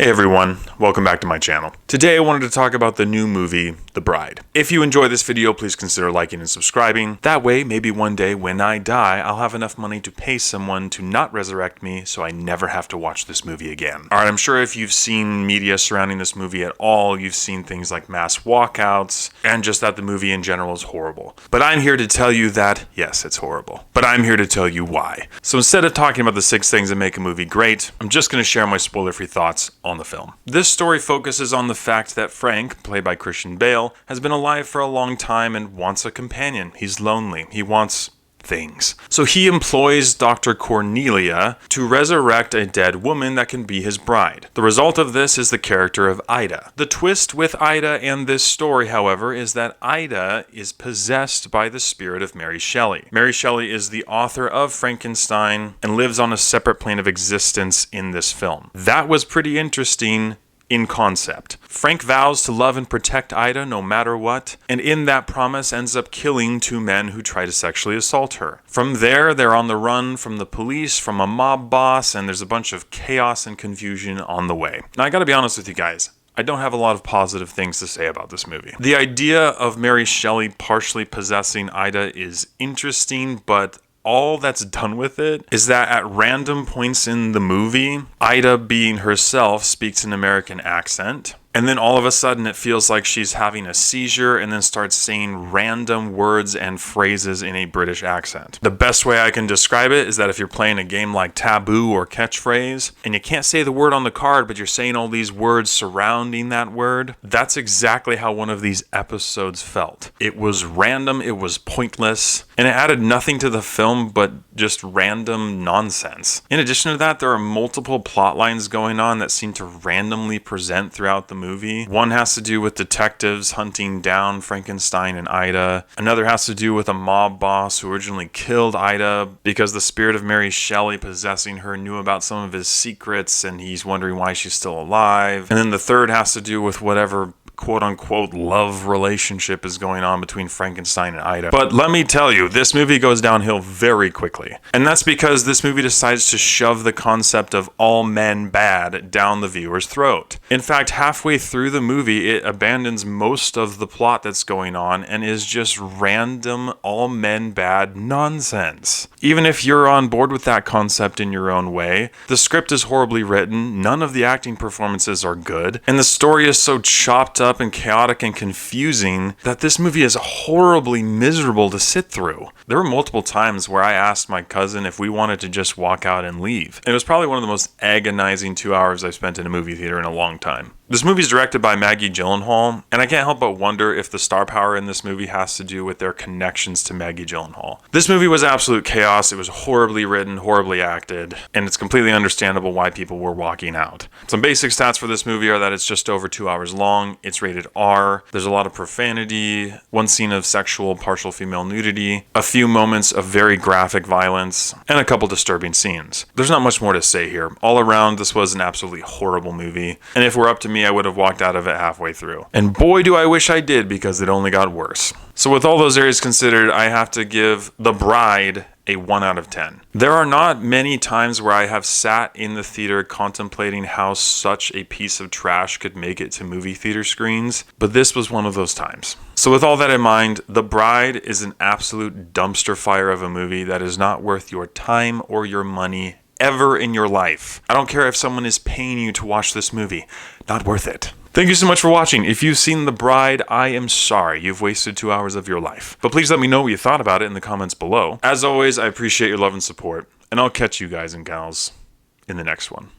Hey everyone, welcome back to my channel. Today I wanted to talk about the new movie, The Bride. If you enjoy this video, please consider liking and subscribing. That way, maybe one day when I die, I'll have enough money to pay someone to not resurrect me so I never have to watch this movie again. Alright, I'm sure if you've seen media surrounding this movie at all, you've seen things like mass walkouts, and just that the movie in general is horrible. But I'm here to tell you that, yes, it's horrible. But I'm here to tell you why. So instead of talking about the 6 things that make a movie great, I'm just going to share my spoiler-free thoughts on the film. This story focuses on the fact that Frank, played by Christian Bale, has been alive for a long time and wants a companion. He's lonely. He wants things. So he employs Dr. Cornelia to resurrect a dead woman that can be his bride. The result of this is the character of Ida. The twist with Ida and this story, however, is that Ida is possessed by the spirit of Mary Shelley. Mary Shelley is the author of Frankenstein and lives on a separate plane of existence in this film. That was pretty interesting in concept. Frank vows to love and protect Ida no matter what, and in that promise ends up killing 2 men who try to sexually assault her. From there, they're on the run from the police, from a mob boss, and there's a bunch of chaos and confusion on the way. Now, I gotta be honest with you guys. I don't have a lot of positive things to say about this movie. The idea of Mary Shelley partially possessing Ida is interesting, but all that's done with it is that at random points in the movie, Ida, being herself, speaks an American accent. And then all of a sudden it feels like she's having a seizure and then starts saying random words and phrases in a British accent. The best way I can describe it is that if you're playing a game like Taboo or Catchphrase, and you can't say the word on the card, but you're saying all these words surrounding that word, that's exactly how one of these episodes felt. It was random, it was pointless, and it added nothing to the film but just random nonsense. In addition to that, there are multiple plot lines going on that seem to randomly present throughout the movie. One has to do with detectives hunting down Frankenstein and Ida. Another has to do with a mob boss who originally killed Ida because the spirit of Mary Shelley possessing her knew about some of his secrets and he's wondering why she's still alive. And then the third has to do with whatever quote-unquote love relationship is going on between Frankenstein and Ida. But let me tell you, this movie goes downhill very quickly. And that's because this movie decides to shove the concept of all men bad down the viewer's throat. In fact, halfway through the movie, it abandons most of the plot that's going on and is just random all men bad nonsense. Even if you're on board with that concept in your own way, the script is horribly written, none of the acting performances are good, and the story is so chopped up and chaotic and confusing that this movie is horribly miserable to sit through. There were multiple times where I asked my cousin if we wanted to just walk out and leave. It was probably one of the most agonizing 2 hours I've spent in a movie theater in a long time. This movie is directed by Maggie Gyllenhaal, and I can't help but wonder if the star power in this movie has to do with their connections to Maggie Gyllenhaal. This movie was absolute chaos. It was horribly written, horribly acted, and it's completely understandable why people were walking out. Some basic stats for this movie are that it's just over 2 hours long, it's rated R, there's a lot of profanity, one scene of sexual partial female nudity, a few moments of very graphic violence, and a couple disturbing scenes. There's not much more to say here. All around, this was an absolutely horrible movie, and if we're up to me, I would have walked out of it halfway through. And boy, do I wish I did, because it only got worse. So with all those areas considered, I have to give The Bride a 1 out of 10. There are not many times where I have sat in the theater contemplating how such a piece of trash could make it to movie theater screens, but this was one of those times. So with all that in mind, The Bride is an absolute dumpster fire of a movie that is not worth your time or your money ever in your life. I don't care if someone is paying you to watch this movie. Not worth it. Thank you so much for watching. If you've seen The Bride, I am sorry you've wasted 2 hours of your life. But please let me know what you thought about it in the comments below. As always, I appreciate your love and support, and I'll catch you guys and gals in the next one.